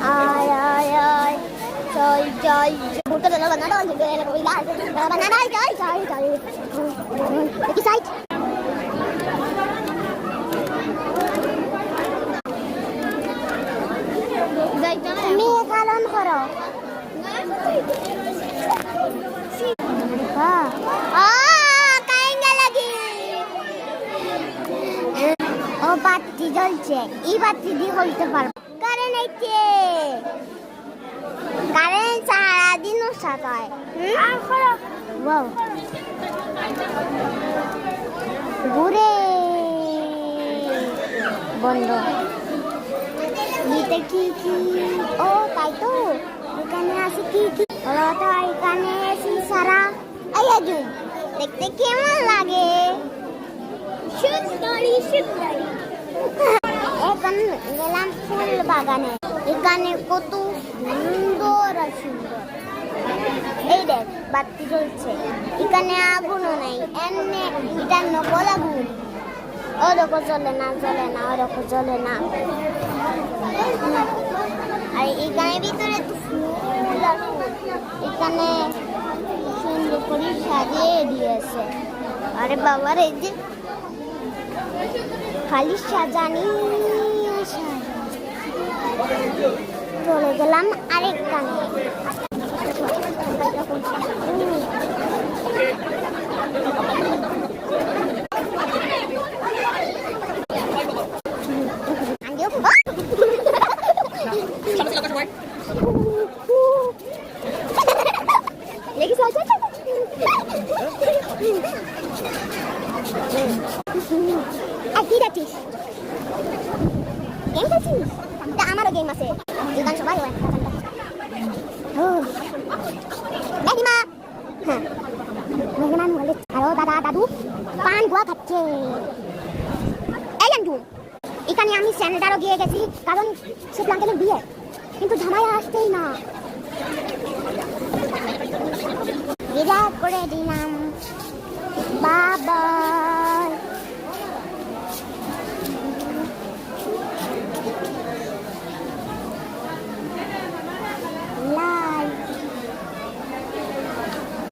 Ai ai ai. Trời trời. Một cái là nó đôi thì ghê là bị lại. Bà nó đây trời trời trời. Cái sai. মেয়ে পালন করো ও বাতি জ্বলছে এই বাতি দিয়ে হইতে পারবো কারেন্ট আইছে কারেন্ট সারাদিন সাথে ঘুরে বন্ধ নিতে কি কি ও তাই তো এখানে আছে কি কি ওরা তো এখানে এসি সারা আইয়াজু দেখতে কেমন লাগে সুন্দরী সুন্দরী এখন গেলাম ফুল বাগানে এখানে কত সুন্দর আর সুন্দর এই দেখ বাতি জ্বলছে এখানে আগুনও নেই এমনি এটা নকল আগুন ওরকম জ্বলে না ওরকম জ্বলে না আর এখানে ভিতরে তো ফুল আর ফুল এখানে সুন্দর করে সাজিয়ে দিয়েছে আরে বাবার এই যে খালি সাজানি চলে গেলাম আরেকখানে আমারও গেম আছে দোকান সবাই দাদিমা হ্যাঁ মেঘনান বলে আরো দাদা দাদু পান গুয়া খাচ্ছে এই আন্টু এখানে আমি স্যানিটারও গিয়ে গেছি কারণ সে প্লান্টের বিয়ে কিন্তু ঝামেলা আসতেই না বিরাট করে দিলাম বাবা